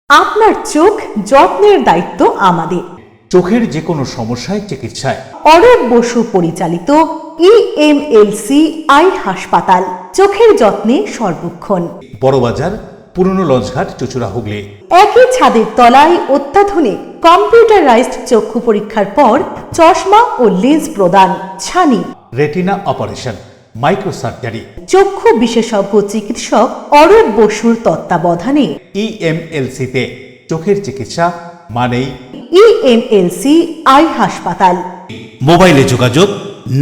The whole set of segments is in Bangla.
আপনার চোখ যত্নের দায়িত্ব আমাদের। চোখের যে কোনো সমস্যায় চিকিৎসায় অরূপ বসু পরিচালিত ইএমএলসি আই হাসপাতাল, চোখের যত্নে সর্বক্ষণ। বড়বাজার, পুরনো লঞ্চঘাট, চুচুড়া, হুগলি। একই ছাদের তলায় অত্যাধুনিক কম্পিউটারাইজড চক্ষু পরীক্ষার পর চশমা ও লেন্স প্রদান, ছানি, রেটিনা অপারেশন, মাইক্রো সার্জারি। চক্ষু বিশেষজ্ঞ চিকিৎসক অরূপ বসুর তত্ত্বাবধানে ইএমএলসিতে চোখের চিকিৎসা মানেই ইএমএলসি আই হাসপাতাল। মোবাইলে যোগাযোগ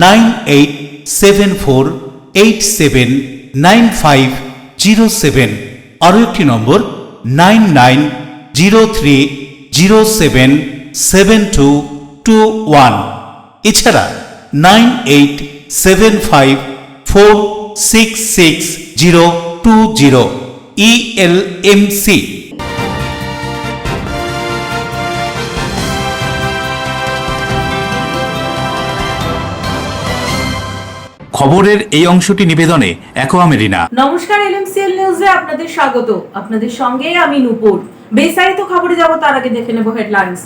9874879507, আরও একটি নম্বর 9903077221, এছাড়া 9875466020 ইএলএমসি। খবরের এই অংশটি নিবেদনে অ্যাকোয়া মেরিনা। নমস্কার, এলএমসিএল নিউজে আপনাদের স্বাগত। আপনাদের সঙ্গে আমি নূপুর। বিস্তারিত খবরে যাব তার আগে দেখে নেব হেডলাইন্স।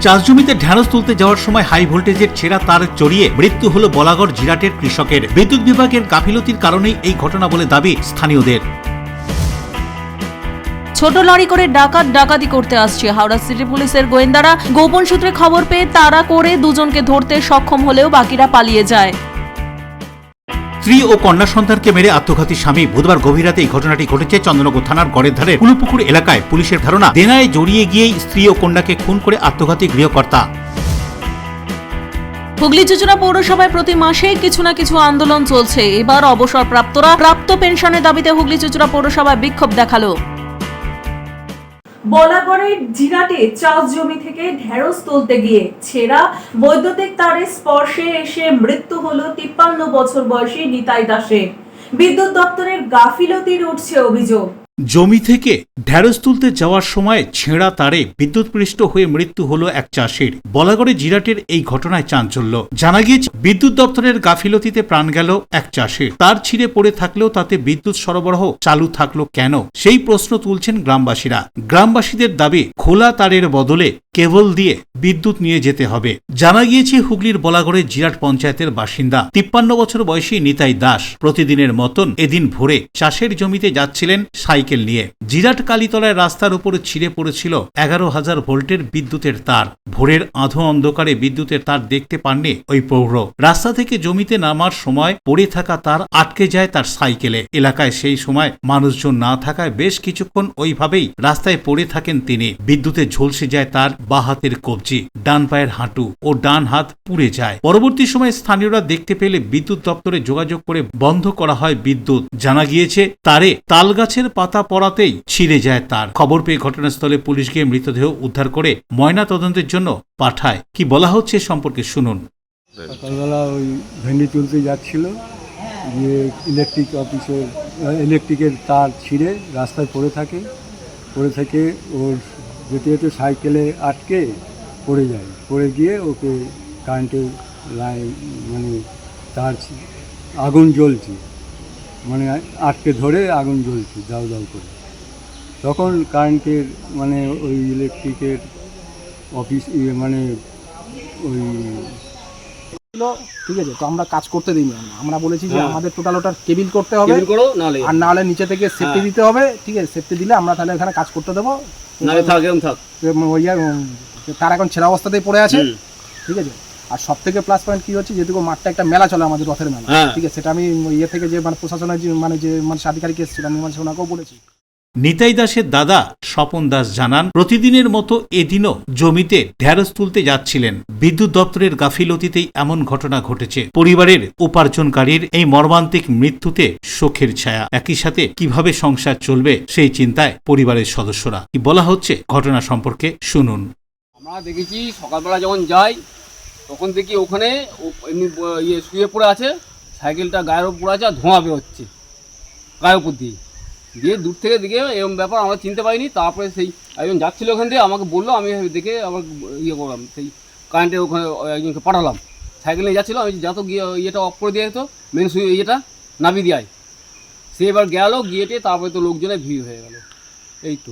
চাষ জমিতে ঢেঁড়স তুলতে যাওয়ার সময় হাই ভোল্টেজের ছেঁড়া তার জড়িয়ে মৃত্যু হলো বলাগড় জিরাটের কৃষকের। বিদ্যুৎ বিভাগের গাফিলতির কারণেই এই ঘটনা বলে দাবি স্থানীয়দের। ছোট লরি করে ডাকাতি করতে আসছে হাওড়া সিটি পুলিশের গোয়েন্দারা। গোপন সূত্রে খবর পেয়ে তাড়া করে দুজনকে ধরতে সক্ষম হলেও বাকিরা পালিয়ে যায়। স্ত্রী ও কন্যা সন্তানকে মেরে আত্মঘাতী স্বামী। বুধবার গভীর রাতে এই ঘটনাটি ঘটেছে চন্দননগর থানার গড়ের ধারে কুলুপুকুর এলাকায়। পুলিশের ধারণা, দেনায় জড়িয়ে গিয়েই স্ত্রী ও কন্যাকে খুন করে আত্মঘাতী গৃহকর্তা। হুগলি চুচুড়া পৌরসভায় প্রতি মাসেই কিছু না কিছু আন্দোলন চলছে। এবার অবসরপ্রাপ্তরা প্রাপ্ত পেনশনের দাবিতে হুগলি চুচুড়া পৌরসভায় বিক্ষোভ দেখালো। বলাগড়ের জিরাটে চাষ জমি থেকে ঢেঁড়স তুলতে গিয়ে ছেঁড়া বৈদ্যুতিক তারের স্পর্শে এসে মৃত্যু হলো 53 বছর বয়সী নিতাই দাসের। বিদ্যুৎ দপ্তরের গাফিলতির উঠছে অভিযোগ। জমি থেকে ঢেঁড়স তুলতে যাওয়ার সময় ছেঁড়া তারে বিদ্যুৎপৃষ্ট হয়ে মৃত্যু হলো এক চাষির। বলাগড়ে জিরাটের এই ঘটনায় চাঞ্চল্য। জানা গিয়েছে, বিদ্যুৎ দপ্তরের গাফিলতিতে প্রাণ গেল এক চাষির। তার ছিঁড়ে পড়ে থাকলেও তাতে বিদ্যুৎ সরবরাহ চালু থাকলো কেন, সেই প্রশ্ন তুলছেন গ্রামবাসীরা। গ্রামবাসীদের দাবি, খোলা তারের বদলে কেবল দিয়ে বিদ্যুৎ নিয়ে যেতে হবে। জানা গিয়েছে, হুগলির বলাগড়ের জিরাট পঞ্চায়েতের বাসিন্দা 53 বছর বয়সী নিতাই দাস প্রতিদিনের মতন এদিন ভোরে চাষের জমিতে যাচ্ছিলেন সাইকেল নিয়ে। জিরাট কালীতলায় রাস্তার উপরে ছিঁড়ে পড়েছিল 11,000 ভোল্টের বিদ্যুতের তার। ভোরের আধো অন্ধকারে বিদ্যুতের তার দেখতে পাননি ওই পৌর। রাস্তা থেকে জমিতে নামার সময় পড়ে থাকা তার আটকে যায় তার সাইকেলে। এলাকায় সেই সময় মানুষজন না থাকায় বেশ কিছুক্ষণ ওইভাবেই রাস্তায় পড়ে থাকেন তিনি। বিদ্যুতে ঝলসে যায় তার বাঁ হাতের কবজি, ডান পায়ের হাঁটু ও ডান হাত পুড়ে যায়। পরবর্তী সময়ে স্থানীয়রা দেখতে পেলে বিদ্যুৎ দপ্তরে যোগাযোগ করে বন্ধ করা হয় বিদ্যুৎ। জানা গিয়েছে, তারে তালগাছের পাতা পড়াতেই ছিঁড়ে যায় তার। খবর পেয়ে ঘটনাস্থলে পুলিশ গিয়ে মৃতদেহ উদ্ধার করে ময়না তদন্তের জন্য পাঠায়। কি বলা হচ্ছে সম্পর্কে শুনুন। সকালবেলা ওই ভেন্ডি তুলতে যাচ্ছিল, গিয়ে ইলেকট্রিকের তার ছিঁড়ে রাস্তায় পড়ে থেকে ওর যেতে যেতে সাইকেলে আটকে পড়ে যায়। পড়ে গিয়ে ওকে কারেন্টের লাইন তার আগুন জ্বলছে, আটকে ধরে আগুন জ্বলছে দাউ দাউ করে। তখন কারেন্টের ওই ইলেকট্রিকের অফিস ওই ঠিক আছে, তো আমরা কাজ করতে দিই না। আমরা বলেছি যে আমাদের টোটাল ওটার কেবিল করতে হবে, আর না হলে নিচে থেকে সেফটি দিতে হবে। ঠিক আছে, সেফটি দিলে আমরা তাহলে এখানে কাজ করতে দেবো। তার এখন ছেঁড়া অবস্থাতেই পড়ে আছে। ঠিক আছে, আর সব থেকে প্লাস পয়েন্ট কি হচ্ছে, যেহেতু মাঠটা একটা মেলা চলে আমাদের রথের মেলা। ঠিক আছে, সেটা আমি থেকে যে প্রশাসনের যে আধিকারিক এসেছিল আমি ওনাকেও বলেছি। নিতাই দাসের দাদা স্বপন দাস জানান, প্রতিদিনের মতো এদিনও জমিতে ঢেঁড়স তুলতে যাচ্ছিলেন। বিদ্যুৎ দপ্তরের গাফিলতিতেই এমন ঘটনা ঘটেছে। পরিবারের উপার্জনকারীর এই মর্মান্তিক মৃত্যুতে শোকের ছায়া। একই সাথে কিভাবে সংসার চলবে সেই চিন্তায় পরিবারের সদস্যরা। কি বলা হচ্ছে ঘটনা সম্পর্কে শুনুন। আমরা দেখেছি সকালবেলা যখন যাই তখন দেখি ওখানে এমনি শুয়ে পড়ে আছে, সাইকেলটা গায়ের উপর পড়ে আছে, আর ধোঁয়া বেরোচ্ছে গায়ের উপর দিয়ে দূর থেকে দিকে এরকম ব্যাপার আমরা চিনতে পারিনি। তারপরে সেই একজন যাচ্ছিল ওখান থেকে আমাকে বললো, আমি দেখে আবার করলাম, সেই কারেন্টের ওখানে একজনকে পাঠালাম। সাইকেল নিয়ে যাচ্ছিলো, আমি যত গিয়ে ইয়েটা অফ করে দিয়ে তো মেন ইয়েটা নামিয়ে দেয়। সে এবার গেল গিয়েটে, তারপরে তো লোকজনের ভিড় হয়ে গেল। এই তো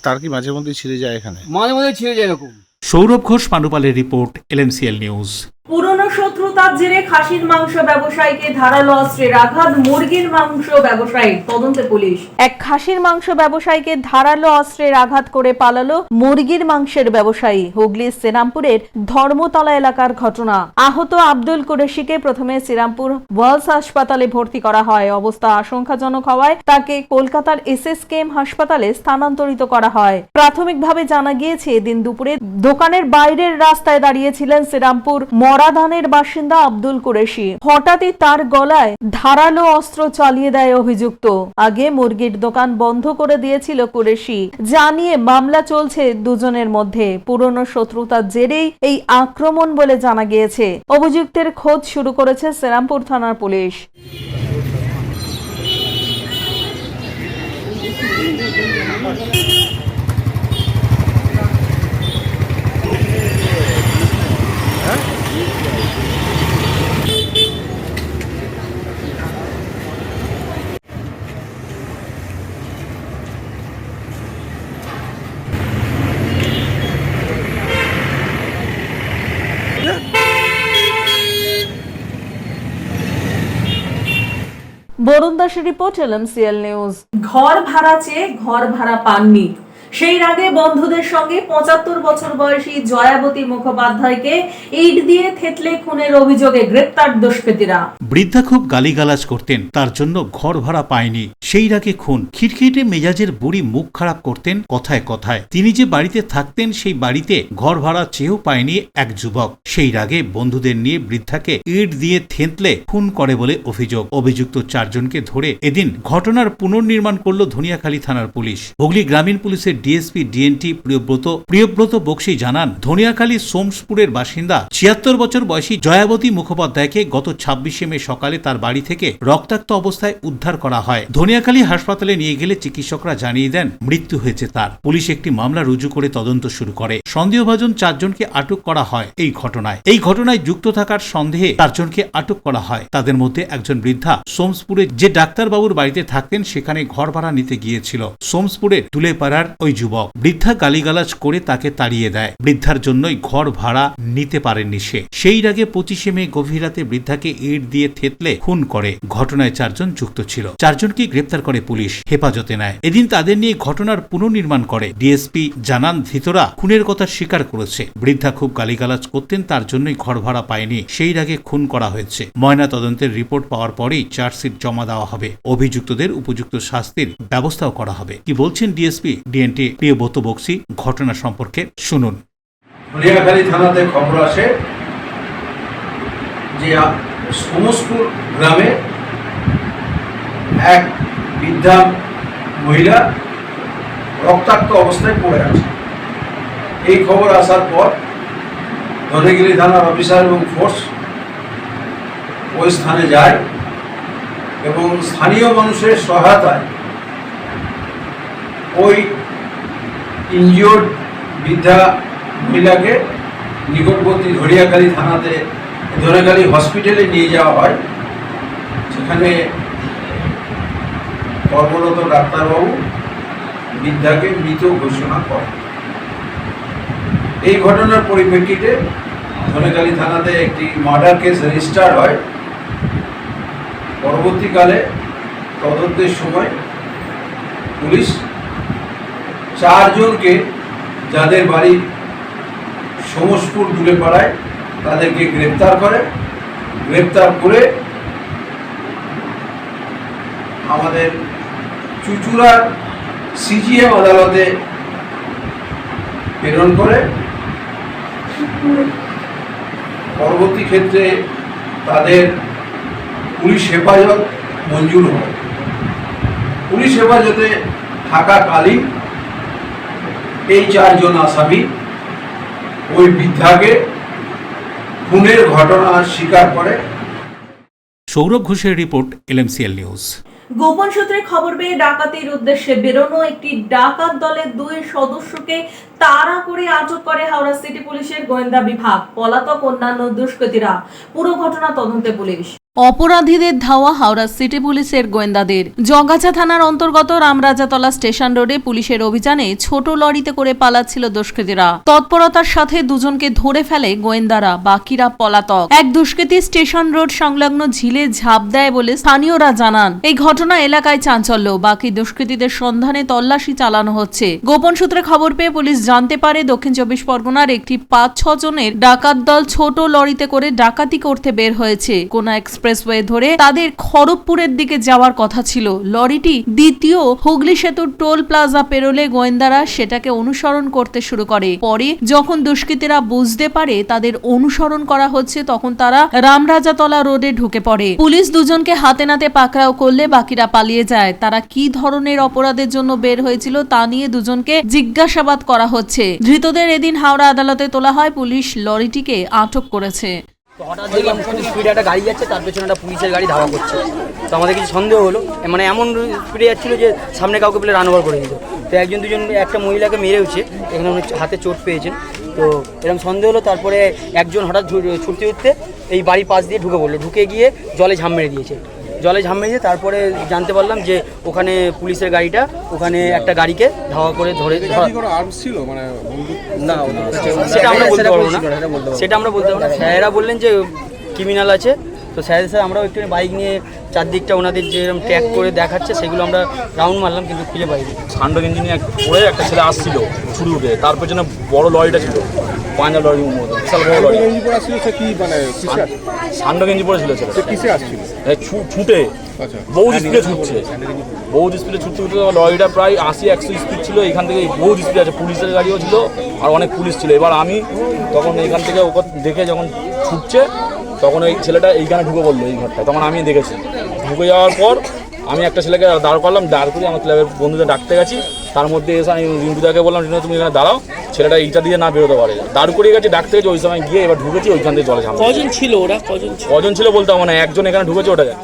তার কি মাঝে মধ্যে ছিঁড়ে যায় এখানে? মাঝে মাঝে ছিঁড়ে যায় এরকম। সৌরভ ঘোষ, পানুপালের রিপোর্ট, LMCL নিউজ। পুরনো শত্রুতার জেরে খাসির মাংস ব্যবসায়ীকে ধারালো অস্ত্রের আঘাত, মুরগির মাংস ব্যবসায়ী, তদন্তে পুলিশ। এক খাসির মাংস ব্যবসায়ীকে ধারালো অস্ত্রের আঘাত করে পালালো মুরগির মাংসের ব্যবসায়ী। হুগলির শ্রীরামপুরের ধর্মতলা এলাকার ঘটনা। আহত আব্দুল কুরেশিকে প্রথমে শ্রীরামপুর ওয়ালস হাসপাতালে ভর্তি করা হয়। অবস্থা আশঙ্কাজনক হওয়ায় তাকে কলকাতার SSKM হাসপাতালে স্থানান্তরিত করা হয়। প্রাথমিকভাবে জানা গিয়েছে, এদিন দুপুরে দোকানের বাইরের রাস্তায় দাঁড়িয়েছিলেন শ্রীরামপুর মরাদানের বাসিন্দা আব্দুল কুরেশি। হঠাৎই তার গলায় ধারালো অস্ত্র চালিয়ে দেয় অভিযুক্ত। আগে মুরগির দোকান বন্ধ করে দিয়েছিল কুরেশি, যা নিয়ে মামলা চলছে দুজনের মধ্যে। পুরনো শত্রুতার জেরেই এই আক্রমণ বলে জানা গিয়েছে। অভিযুক্তের খোঁজ শুরু করেছে শ্রীরামপুর থানার পুলিশ। বরুণ দাসের রিপোর্ট, LMCL নিউজ। ঘর ভাড়া চেয়ে ঘর ভাড়া পাননি, সেই রাগে বন্ধুদের সঙ্গে 75 বছর বয়সী জয়াবতী মুখোপাধ্যায়কে ইট দিয়ে থেতলে খুনের অভিযোগে গ্রেপ্তার দুষ্কৃতীরা। বৃদ্ধা খুব গালিগালাজ করতেন, তার জন্য ঘর ভাড়া পায়নি, সেই রাগে খুন। খিটখিটে মেজাজের বুড়ি মুখ খারাপ করতেন কথায় কথায়। তিনি যে বাড়িতে থাকতেন সেই বাড়িতে ঘর ভাড়া চেয়েও পায়নি এক যুবক। সেই রাগে বন্ধুদের নিয়ে বৃদ্ধাকে ইট দিয়ে থেতলে খুন করে বলে অভিযোগ। অভিযুক্ত 4 জনকে ধরে এদিন ঘটনার পুনর্নির্মাণ করল ধনিয়াখালী থানার পুলিশ। হুগলি গ্রামীণ পুলিশের DSP DNT প্রিয়ব্রত বক্সি জানান, ধনিয়াখালী সোমসপুরের বাসিন্দা 76 বছর বয়সী জয়াবতী মুখোপাধ্যায়কে গত 26শে মে সকালে তার বাড়ি থেকে রক্তাক্ত অবস্থায় উদ্ধার করা হয়। ধনিয়াখালী হাসপাতালে নিয়ে গেলে চিকিৎসকরা জানিয়ে দেন মৃত্যু হয়েছে তার। পুলিশ একটি মামলা রুজু করে তদন্ত শুরু করে। সন্দেহভাজন 4 জনকে আটক করা হয়। এই ঘটনায় যুক্ত থাকার সন্দেহে 4 জনকে আটক করা হয়। তাদের মধ্যে একজন বৃদ্ধা সোমসপুরে যে ডাক্তারবাবুর বাড়িতে থাকতেন সেখানে ঘর ভাড়া নিতে গিয়েছিল। সোমসপুরের তুলেপাড়ার ওই যুবক। বৃদ্ধা গালিগালাজ করে তাকে তাড়িয়ে দেয়। বৃদ্ধার জন্যই ঘর ভাড়া নিতে পারেননি সে। সেই রাগে 25শে মে গভীর রাতে বৃদ্ধাকে ইট দিয়ে থেতলে খুন করে। ঘটনায় 4 জন যুক্ত ছিল। 4 জনকে গ্রেপ্তার করে পুলিশ, হেফাজতে নেয়। এদিন তাদের নিয়ে ঘটনার পুনর্নির্মাণ করে। DSP জানান, ধৃতরা খুনের কথা স্বীকার করেছে। বৃদ্ধা খুব গালিগালাজ করতেন, তার জন্যই ঘর ভাড়া পায়নি, সেই রাগে খুন করা হয়েছে। ময়না তদন্তের রিপোর্ট পাওয়ার পরেই চার্জশিট জমা দেওয়া হবে। অভিযুক্তদের উপযুক্ত শাস্তির ব্যবস্থাও করা হবে। কি বলছেন DSP DNT প্রিয়ব্রত বক্সি ঘটনা সম্পর্কে, শুনুন। ধনিয়াখালী থানাতে খবর আসে যে সোমসপুর গ্রামে এক বৃদ্ধা মহিলা রক্তাক্ত অবস্থায় পড়ে আছে। এই খবর আসার পর ধনিয়াখালী থানার অফিসার এবং ফোর্স ওই স্থানে যায় এবং স্থানীয় মানুষের সহায়তায় ওই ইনজিওর্ড বৃদ্ধা মহিলাকে নিকটবর্তী ধনিয়াখালী হসপিটালে নিয়ে যাওয়া হয়। সেখানে কর্মরত ডাক্তারবাবু বৃদ্ধাকে মৃত ঘোষণা করেন। এই ঘটনার পরিপ্রেক্ষিতে ধনিয়াখালী থানাতে একটি মার্ডার কেস রেজিস্টার হয়। পরবর্তীকালে তদন্তের সময় পুলিশ 4 জনকে, যাদের বাড়ি সোমসপুর দুলেপাড়ায়, তাদেরকে গ্রেপ্তার করে। গ্রেপ্তার করে আমাদের চুচুড়ার CGM আদালতে প্রেরণ করে। পরবর্তী ক্ষেত্রে তাদের পুলিশ হেফাজত মঞ্জুর হয়। পুলিশ হেফাজতে থাকাকালীন এই 4 জন আসামি ওই বৃদ্ধাকে খুনের ঘটনা স্বীকার করে। সৌরভ ঘোষের রিপোর্ট, LMCL নিউজ। গোপন সূত্রে খবর পেয়ে ডাকাতির উদ্দেশ্যে বেরোনো একটি ডাকাত দলের 2 সদস্যকে তাড়া করে আটক করে হাওড়া সিটি পুলিশের গোয়েন্দা বিভাগ। পলাতক অন্যান্য দুষ্কৃতীরা। পুরো ঘটনা তদন্তে পুলিশ। অপরাধীদের ধাওয়া হাওড়া সিটি পুলিশের গোয়েন্দাদের। জগাছা থানার অন্তর্গত রামরাজাতলা স্টেশন রোডে পুলিশের অভিযানে ছোট লরিতে করে পালাচ্ছিল দুষ্কৃতীরা। তৎপরতার সাথে দুজনকে ধরে ফেলে গোয়েন্দারা, বাকিরা পলাতক। এক দুষ্কৃতী স্টেশন রোড সংলগ্ন ঝিলে ঝাঁপ দেয় বলে স্থানীয়রা জানান। এই ঘটনা এলাকায় চাঞ্চল্য। বাকি দুষ্কৃতীদের সন্ধানে তল্লাশি চালানো হচ্ছে। গোপন সূত্রে খবর পেয়ে পুলিশ জানতে পারে দক্ষিণ 24 পরগনার একটি 5-6 জনের ডাকাত দল ছোট লরিতে করে ডাকাতি করতে বের হয়েছে। কোন এক্সপ্রেসওয়ে ধরে তাদের খড়গপুরের দিকে যাওয়ার কথা ছিল। লরিটি দ্বিতীয় হুগলি সেতুর টোল প্লাজা পেরোলে গোয়েন্দারা সেটাকে অনুসরণ করতে শুরু করে। পরে যখন দুষ্কৃতীরা বুঝতে পারে তাদের অনুসরণ করা হচ্ছে, তখন তারা রামরাজাতলা রোডে ঢুকে পড়ে। পুলিশ দুজনকে হাতে নাতে পাকড়াও করলে বাকিরা পালিয়ে যায়। তারা কি ধরনের অপরাধের জন্য বের হয়েছিল তা নিয়ে দুজনকে জিজ্ঞাসাবাদ করা হচ্ছে। ধৃতদের এদিন হাওড়া আদালতে তোলা হয়। পুলিশ লরিটিকে আটক করেছে। তো হঠাৎ দেখলাম খুব স্পিডে একটা গাড়ি যাচ্ছে, তার পেছনে একটা পুলিশের গাড়ি ধাওয়া করছে। তো আমাদের কিছু সন্দেহ হলো, মানে এমন স্পিডে যাচ্ছিলো যে সামনে কাউকে পেলে রান ওভার করে দিত। তো একজন দুজন একটা মহিলাকে মেরেওছে, এখানে উনি হাতে চোট পেয়েছেন। তো এরকম সন্দেহ হলো। তারপরে একজন হঠাৎ ছুটতে ছুটতে এই বাড়ির পাশ দিয়ে ঢুকে পড়লো, ঢুকে গিয়ে জলে ঝাঁপ মেরে দিয়েছে। জলে ঝাঁপ মেরে দিয়ে তারপরে জানতে পারলাম যে ওখানে পুলিশের গাড়িটা, ওখানে একটা গাড়িকে ধাওয়া করে ধরে। না, সেটা আমরা বলতে পারবো না, সেটা আমরা বলতে পারবো না। স্যারেরা বললেন যে ক্রিমিনাল আছে। তো স্যার আমরাও একটু বাইক নিয়ে চারদিকটা ওনাদের যেরকম ট্র্যাক করে দেখাচ্ছে সেগুলো আমরা রাউন্ড মারলাম, কিন্তু খুঁজে পাইনি। সান্ডো গেঞ্জি নিয়ে পরে একটা ছেলে আসছিল ছুটে উঠে, তার পেছনে বড় লরিটা ছিল, পাঞ্জাব লরির মতো বিশাল বড় লরি। সান্ডো গেঞ্জি পরেছিল ছুটে, বহু স্পিডে ছুটছে, বহু স্পিডে ছুটতে ছুটতে লরিটা প্রায় 80-100 স্পিড ছিল। এখান থেকে বহু স্পিড আছে, পুলিশের গাড়িও ছিল আর অনেক পুলিশ ছিল। এবার আমি তখন এখান থেকে ওকে দেখে যখন ছুটছে, তখন ওই ছেলেটা এইখানে ঢুকে পড়লো এই ঘরটা। তখন আমি দেখেছি, ঢুকে যাওয়ার পর আমি একটা ছেলেকে দাঁড় করলাম, দাঁড় করে আমার ক্লাবের বন্ধুদের ডাকতে গেছি। তার মধ্যে এসে আমি রিন্টুদাকে বললাম, রিন্টু তুমি এখানে দাঁড়াও, ছেলেটা এইটা দিয়ে না বেরোতে পারে। দাঁড় করে গেছি, ডাকতে গেছি, ওই সময় গিয়ে এবার ঢুকেছি, ওইখান থেকে জলে ঝাঁপ। কজন ছিল ওরা? কজন ছিল বলতে হবে না, একজন এখানে ঢুকেছে, ওটা জানি।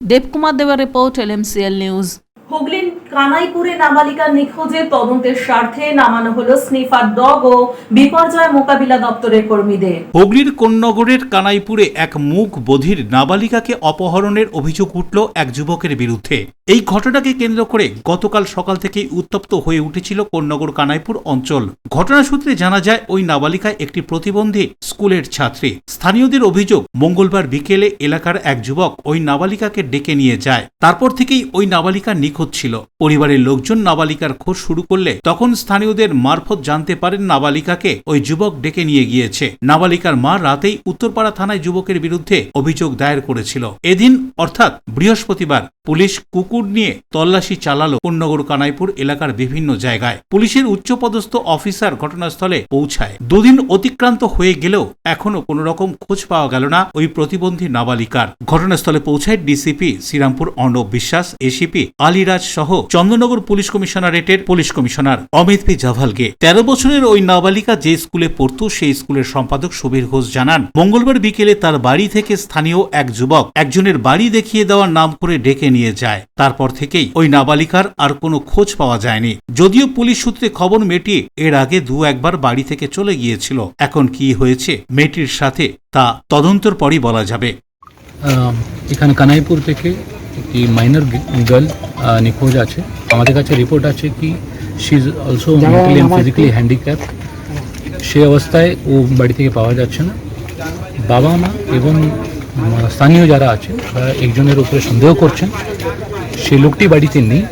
দেবকুমার দেওয়ার রিপোর্ট, LMCL নিউজ। হুগলির কানাইপুরে নাবালিকার নিখোঁজের তদন্তের স্বার্থে নামানো হলো স্নিফার ডগ ও বিপর্যয় মোকাবিলা দপ্তরের কর্মীদের। হুগলির কোন্নগরের কানাইপুরে এক মুখ বধির নাবালিকাকে অপহরণের অভিযোগ উঠল এক যুবকের বিরুদ্ধে। এই ঘটনাকে কেন্দ্র করে গতকাল সকাল থেকেই উত্তপ্ত হয়ে উঠেছিল কোন্নগর কানাইপুর অঞ্চল। ঘটনা সূত্রে জানা যায় ওই নাবালিকা একটি প্রতিবন্ধী স্কুলের ছাত্রী। স্থানীয়দের অভিযোগ, মঙ্গলবার বিকেলে এলাকার এক যুবক ওই নাবালিকাকে ডেকে নিয়ে যায়। তারপর থেকেই ওই নাবালিকা নিখোঁজ ছিল। পরিবারের লোকজন নাবালিকার খোঁজ শুরু করলে তখন স্থানীয়দের মারফত জানতে পারেন নাবালিকাকে ওই যুবক ডেকে নিয়ে গিয়েছে। নাবালিকার মা রাতেই উত্তরপাড়া থানায় যুবকের বিরুদ্ধে অভিযোগ দায়ের করেছিল। এদিন অর্থাৎ বৃহস্পতিবার পুলিশ কুকুর নিয়ে তল্লাশি চালালো কোন্নগর কানাইপুর এলাকার বিভিন্ন জায়গায়। পুলিশের উচ্চপদস্থ অফিসার ঘটনাস্থলে পৌঁছায়। দুদিন অতিক্রান্ত হয়ে গেলেও এখনো কোনো রকম খোঁজ পাওয়া গেল না ওই প্রতিবন্ধী নাবালিকার। ঘটনাস্থলে পৌঁছায় ডিসিপি শ্রীরামপুর অর্ণব বিশ্বাস, এসিপি আলিরাজ সহ চন্দ্রনগর পুলিশ কমিশনারেটের পুলিশ কমিশনার অমিত পি জাভালকে। 13 বছরের ওই নাবালিকা যে স্কুলে পড়তো সেই স্কুলের সম্পাদক সুবীর ঘোষ জানান, মঙ্গলবার বিকেলে তার বাড়ি থেকে স্থানীয় এক যুবক একজনের বাড়ি দেখিয়ে দেওয়ার নাম করে ডেকে নিয়ে যায়। তারপর থেকেই ওই নাবালিকার আর কোনো খোঁজ পাওয়া যায়নি। যদিও পুলিশ সূত্রে খবর মেয়েটি এর আগে 2-1 বার বাড়ি থেকে চলে গিয়েছিল। এখন কি হয়েছে মেয়েটির সাথে তা তদন্তের পরই বলা যাবে। এখানে কানাইপুর থেকে একটি মাইনর গার্ল নিখোঁজ আছে। আমাদের কাছে রিপোর্ট আছে কি she is also mentally and physically handicap. সে অবস্থায় ও বাড়ি থেকে পাওয়া যাচ্ছে না। বাবা মা এবং স্থানীয় যারা আছে তারা একজনের উপরে সন্দেহ করছেন সে লোকটি বাড়িতে নেই।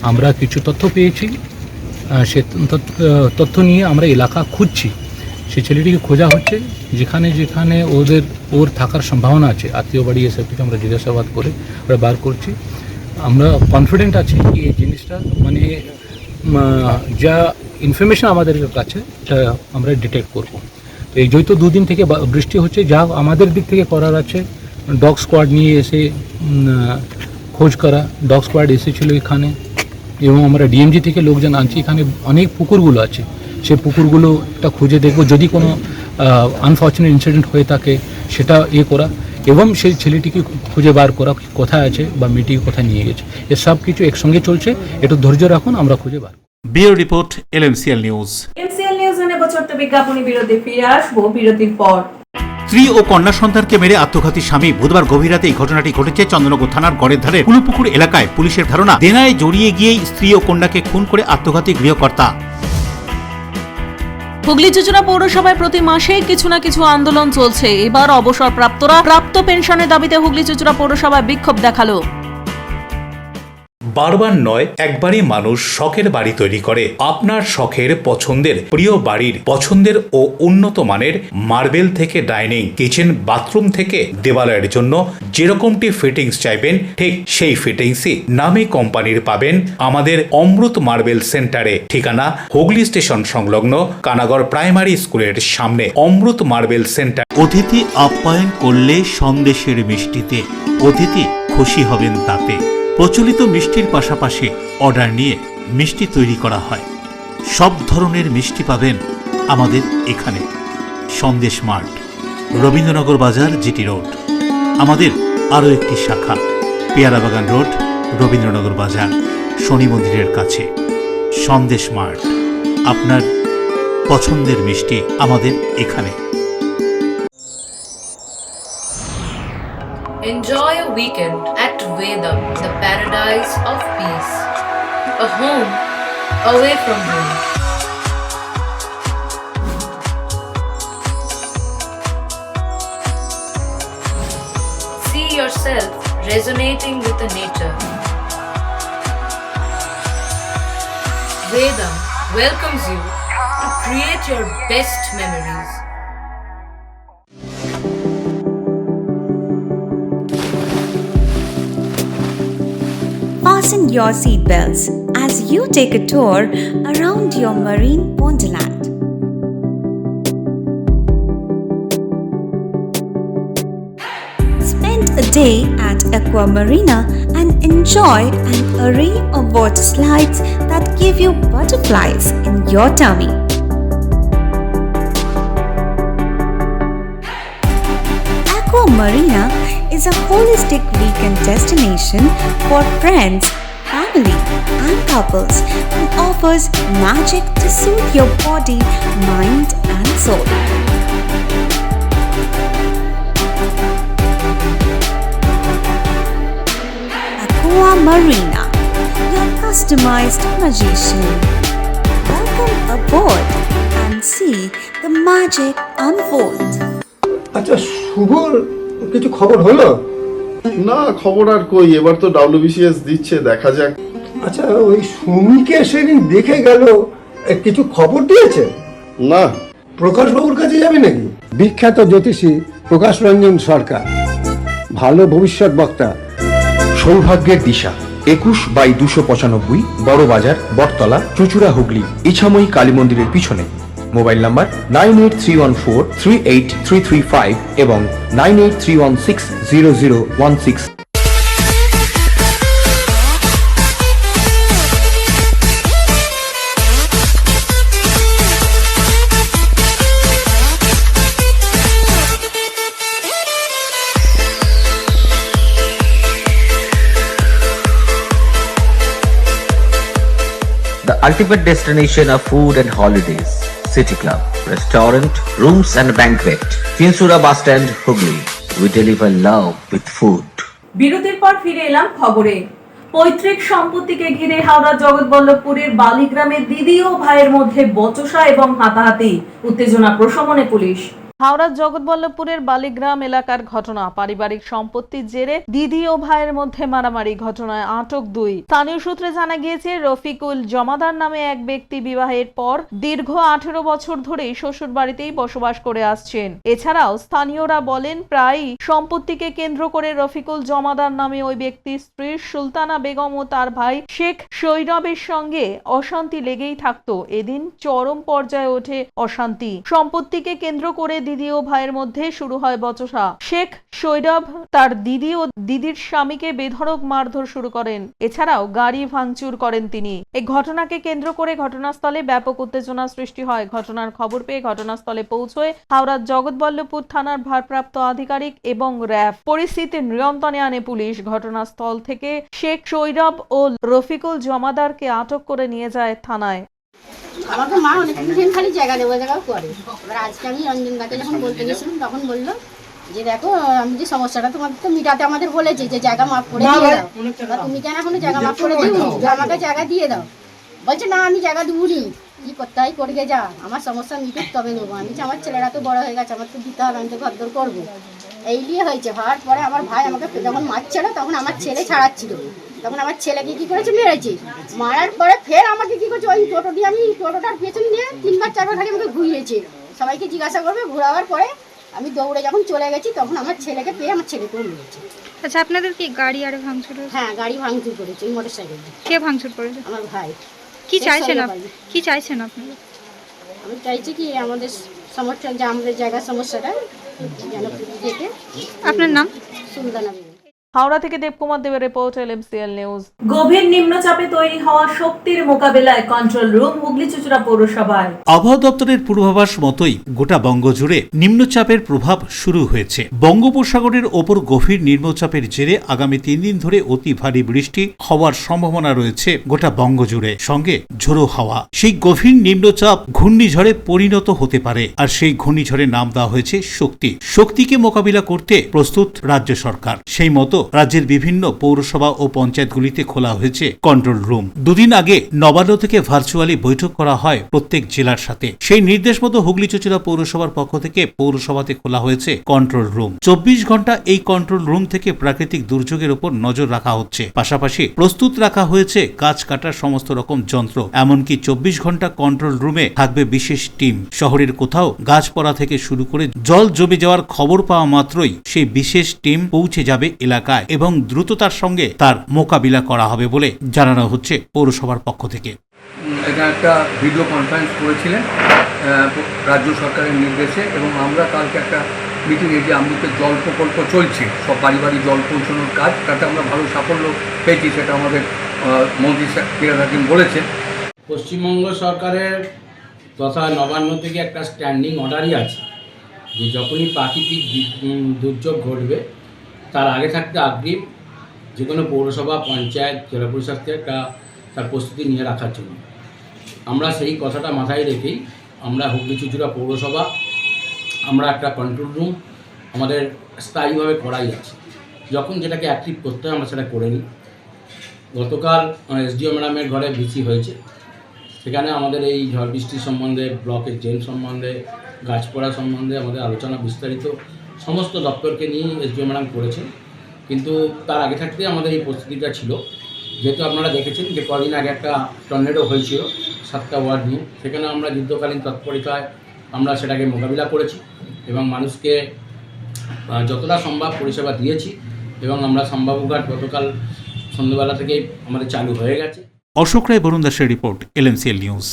আমরা কিছু তথ্য পেয়েছি, সে তথ্য নিয়ে আমরা এলাকা খুঁজছি। সে ছেলেটিকে খোঁজা হচ্ছে, যেখানে যেখানে ওর থাকার সম্ভাবনা আছে, আত্মীয় বাড়ি এসব কিছু আমরা জিজ্ঞাসাবাদ করে ওরা বার করছি। আমরা কনফিডেন্ট আছি কি এই জিনিসটা মানে যা ইনফরমেশন আমাদের কাছে আমরা ডিটেক্ট করব। তো এই যেহেতু 2 দিন থেকে বৃষ্টি হচ্ছে, যা আমাদের দিক থেকে করার আছে ডগ স্কোয়াড নিয়ে এসে খোঁজ করা। ডগ স্কোয়াড এসেছিলো এখানে এবং আমরা ডিএমজি থেকে লোকজন আনছি। এখানে অনেক পুকুরগুলো আছে, সেই পুকুরগুলো একটা খুঁজে দেখব, যদি কোনো আনফর্চুনেট ইনসিডেন্ট হয়ে থাকে সেটা করা এবং সেই ছেলেটিকে খুঁজে বার করা কোথায় আছে বা মেয়েটিকে কোথায় নিয়ে গেছে। এসব কিছু একসঙ্গে চলছে, একটু ধৈর্য রাখুন, আমরা খুঁজে বার। ব্যুরো রিপোর্ট, LMCL নিউজ। LMCL নিউজ নেব ছোট্ট বিজ্ঞাপনী বিরতি, ফিরে আসবো বিরতির পর। স্ত্রী ও কন্যা সন্তানকে মেরে আত্মঘাতী স্বামী। বুধবার গভীর রাতে এই ঘটনাটি ঘটেছে চন্দননগর থানার গড়ের ধারে কুলুপুকুর এলাকায়। পুলিশের ধারণা, দেনায় জড়িয়ে গিয়েই স্ত্রী ও কন্যাকে খুন করে আত্মঘাতী গৃহকর্তা। হুগলি চুঁচুড়া পৌরসভায় প্রতি মাসেই কিছু না কিছু আন্দোলন চলছে। এবার অবসরপ্রাপ্তরা প্রাপ্ত পেনশনের দাবিতে হুগলি চুঁচুড়া পৌরসভায় বিক্ষোভ দেখালো। বারবার নয়, একবারই মানুষ শখের বাড়ি তৈরি করে। আপনার শখের পছন্দের প্রিয় বাড়ির পছন্দের ও উন্নত মানের মার্বেল থেকে ডাইনিং, কিচেন, বাথরুম থেকে দেওয়ালের জন্য যেরকমটি ফিটিংস চাইবেন, ঠিক সেই ফিটিংসই নামী কোম্পানির পাবেন আমাদের অমৃত মার্বেল সেন্টারে। ঠিকানা হুগলি স্টেশন সংলগ্ন কানাগড় প্রাইমারি স্কুলের সামনে। অমৃত মার্বেল সেন্টার। অতিথি আপ্যায়ন করলে সন্দেশের মিষ্টিতে, অতিথি খুশি হবেন তাতে। প্রচলিত মিষ্টির পাশাপাশি অর্ডার নিয়ে মিষ্টি তৈরি করা হয়। সব ধরনের মিষ্টি পাবেন আমাদের এখানে। সন্দেশ মার্ট, রবীন্দ্রনগর বাজার, জিটি রোড। আমাদের আরও একটি শাখা পেয়ারাবাগান রোড, রবীন্দ্রনগর বাজার, শনি মন্দিরের কাছে। সন্দেশ মার্ট, আপনার পছন্দের মিষ্টি আমাদের এখানে। Enjoy a weekend at Vedam, the paradise of peace. A home away from home. See yourself resonating with the nature. Vedam welcomes you to create your best memories. Fasten your seatbelts as you take a tour around your marine wonderland. Spend a day at Aqua Marina and enjoy an array of water slides that give you butterflies in your tummy. Aqua Marina is a holistic weekend destination for friends, family, and couples and offers magic to soothe your body, mind, and soul. Aqua Marina, your customized magician. Welcome aboard and see the magic unfold. আচ্ছা, শুভর কিছু খবর হলো? না, খবর আর কই, এবার তো WBCS দিচ্ছে, দেখা যাক। আচ্ছা, ওই সুমিকে সেদিন দেখে গেল, কিছু খবর দিয়েছে? না। প্রকাশ বাবুর কাছে যাবে নাকি? বিখ্যাত জ্যোতিষী প্রকাশ রঞ্জন সরকার, ভালো ভবিষ্যৎ বক্তা। সৌভাগ্যের দিশা, 21/295 বড় বাজার, বটতলা, চুঁচুড়া, হুগলি। ইছাময়ী কালী মন্দিরের পিছনে। মোবাইল নাম্বার 9831438335 এবং 9831600016। The ultimate destination of food and holidays. City Club, restaurant, rooms and banquet. Chinsura Bus Stand, Hugli. We deliver love with food. বিরতির পর ফিরে এলাম খবরে। পৈতৃক সম্পত্তিকে ঘিরে হাওড়া জগৎবল্লভপুরের বালিগ্রামে দিদি ও ভাইয়ের মধ্যে বচসা এবং হাতাহাতি, উত্তেজনা প্রশমনে পুলিশ। হাওড়ার জগৎবল্লভপুরের বালিগ্রাম এলাকার ঘটনা। পারিবারিক সম্পত্তির জেরে দিদি ও ভাইয়ের মধ্যে মারামারি, ঘটনায় আটক 2। স্থানীয় সূত্রে জানা গিয়েছে, রফিকুল জমাদার নামে এক ব্যক্তি বিবাহের পর দীর্ঘ 18 বছর ধরেই শ্বশুর বাড়িতেই বসবাস করে আসছেন। এছাড়াও স্থানীয়রা বলেন, প্রায়ই সম্পত্তিকে কেন্দ্র করে রফিকুল জমাদার নামে ওই ব্যক্তির স্ত্রী সুলতানা বেগম ও তার ভাই শেখ সৈরবের সঙ্গে অশান্তি লেগেই থাকতো। এদিন চরম পর্যায়ে ওঠে অশান্তি। সম্পত্তিকে কেন্দ্র করে দিদি ও ভাইয়ের মধ্যে শুরু হয় বচসা। শেখ সৈরব তার দিদি ও দিদির স্বামীকে বেধড়ক মারধর শুরু করেন। এছাড়াও গাড়ি ভাঙচুর করেন তিনি। এই ঘটনাকে কেন্দ্র করে ঘটনাস্থলে ব্যাপক উত্তেজনা সৃষ্টি হয়। ঘটনার খবর পেয়ে ঘটনাস্থলে পৌঁছয় হাওড়ার জগৎবল্লভপুর থানার ভারপ্রাপ্ত আধিকারিক এবং র্যাব। পরিস্থিতি নিয়ন্ত্রণে আনে পুলিশ। ঘটনাস্থল থেকে শেখ সৈরব ও রফিকুল জমাদারকে আটক করে নিয়ে যায় থানায়। আমাকে মা অনেকদিন খালি জায়গা দেবো জায়গাও করে। এবার আজকে আমি রঞ্জনদাকে যখন বলতে গেছিলাম তখন বললো যে দেখো আমি যে সমস্যাটা তোমাদের তো মিটাতে আমাদের বলেছি যে জায়গা মাপ করে দিয়ে দাও, তা তুমি কেন এখনো জায়গা মাপ করে দিও, আমাকে জায়গা দিয়ে দাও। বলছে না আমি জায়গা দেবুনি, কি করতে হয় করে যা, আমার সমস্যা মিটুক তবে দেবো। আমি আমার ছেলেরা তো বড় হয়ে গেছে, আমার তো দিতে হবে, আমি তো ঘরদোর করবো। এই নিয়ে হয়েছে। হওয়ার পরে আমার ভাই আমাকে যখন মারছিল তখন আমার ছেলে ছাড়াচ্ছিল, তখন আমার ছেলেকে কি করেছে মেরেছে, মারার পরে ফের আমাকে কি করছে ওই টোটো দিয়ে আমি টোটোটার পেছন দিয়ে 3বার 4বার খালি আমাকে ঘুরিয়েছে। সবাইকে জিজ্ঞাসা করবে, ঘোরাবার পরে আমি দৌড়ে যখন চলে গেছি তখন আমার ছেলেকে পেয়ে আমার ছেলেকেও মেরেছে। আচ্ছা আপনাদের কি গাড়ি আর ভাঙচুর? হ্যাঁ গাড়ি ভাঙচুর করেছে, ওই মোটরসাইকেল। কে ভাঙচুর করেছে? আমার ভাই। কি চাইছেন কি চাইছেন আপনারা? আমি চাইছি কি আমাদের সমস্যা, যে আমাদের জায়গার সমস্যাটা যেন দেখে। আপনার নাম? সুলতানা বেগম। হাওড়া থেকে দেবকুমার দেবের রিপোর্ট, LMCL নিউজ। গভীর নিম্নচাপে তৈরি হওয়া শক্তির মোকাবেলায় কন্ট্রোল রুম হুগলি চুঁচুড়া পৌরসভায়। আবহাওয়া দপ্তরের পূর্বাভাস মতোই গোটা বঙ্গজুড়ে নিম্নচাপের প্রভাব শুরু হয়েছে। বঙ্গোপসাগরের ওপর গভীর নিম্নচাপের জেরে আগামী 3 দিন ধরে অতি ভারী বৃষ্টি হওয়ার সম্ভাবনা রয়েছে গোটা বঙ্গজুড়ে, সঙ্গে ঝোড়ো হাওয়া। সেই গভীর নিম্নচাপ ঘূর্ণিঝড়ে পরিণত হতে পারে, আর সেই ঘূর্ণিঝড়ের নাম দেওয়া হয়েছে শক্তি। শক্তিকে মোকাবিলা করতে প্রস্তুত রাজ্য সরকার। সেই মতো রাজ্যের বিভিন্ন পৌরসভা ও পঞ্চায়েতগুলিতে খোলা হয়েছে কন্ট্রোল রুম। দুদিন আগে নবান্ন থেকে ভার্চুয়ালি বৈঠক করা হয় প্রত্যেক জেলার সাথে। সেই নির্দেশ মতো হুগলি চুঁচুড়া পৌরসভার পক্ষ থেকে পৌরসভাতে খোলা হয়েছে কন্ট্রোল রুম। 24 ঘন্টা এই কন্ট্রোল রুম থেকে প্রাকৃতিক দুর্যোগের উপর নজর রাখা হচ্ছে। পাশাপাশি প্রস্তুত রাখা হয়েছে গাছ কাটার সমস্ত রকম যন্ত্র। এমনকি 24 ঘন্টা কন্ট্রোল রুমে থাকবে বিশেষ টিম। শহরের কোথাও গাছ পড়া থেকে শুরু করে জল জমে যাওয়ার খবর পাওয়া মাত্রই সেই বিশেষ টিম পৌঁছে যাবে এলাকায় এবং দ্রুততার সঙ্গে তার মোকাবিলা করা হবে বলে জানানো হচ্ছে পৌরসভার পক্ষ থেকে। এটা একটা ভিডিও কনফারেন্স করেছিলেন রাজ্য সরকারের নির্দেশে, এবং আমরা কালকে একটা মিটিংয়ে যে আমাদের জল প্রকল্প চলছে, সব বাড়ি বাড়ি জল পৌঁছানোর কাজ, তাতে আমরা ভালো সাফল্য পেয়েছি, সেটা আমাদের মন্ত্রী ফিরাদ হাকিম বলেছেন। পশ্চিমবঙ্গ সরকারের তথা নবান্ন থেকে একটা স্ট্যান্ডিং অর্ডারই আছে যে যখনই প্রাকৃতিক দুর্যোগ ঘটবে তার আগে থাকতে আগ্রিম যে কোনো পৌরসভা, পঞ্চায়েত, জেলা পরিষদকে একটা তার প্রস্তুতি নিয়ে রাখার জন্য। আমরা সেই কথাটা মাথায় রেখেই আমরা হুগলি চুঁচুড়া পৌরসভা আমরা একটা কন্ট্রোল রুম আমাদের স্থায়ীভাবে করাই আছে। যখন যেটাকে অ্যাক্টিভ করতে হয় আমরা সেটা করে নিই। গতকাল SDO ম্যাডামের ঘরে ভিসি হয়েছে, সেখানে আমাদের এই ঝড় বৃষ্টি সম্বন্ধে, ব্লকের ড্রেন সম্বন্ধে, গাছ পড়া সম্বন্ধে আমাদের আলোচনা বিস্তারিত সমস্ত দপ্তরকে নিয়ে SDO ম্যাডাম করেছেন। কিন্তু তার আগে থাকতে আমাদের এই প্রস্তুতিটা ছিল, যেহেতু আপনারা দেখেছেন যে কদিন আগে একটা টর্নেডো হয়েছিল 7টা ওয়ার্ড নিয়ে, সেখানে আমরা যুদ্ধকালীন তৎপরতায় আমরা সেটাকে মোকাবিলা করেছি এবং মানুষকে যতটা সম্ভব পরিষেবা দিয়েছি, এবং আমরা সম্ভাব্যঘাট গতকাল সন্ধ্যাবেলা থেকেই আমাদের চালু হয়ে গেছে। অশোক রায়, বরুণ দাসের রিপোর্ট, LMCL নিউজ।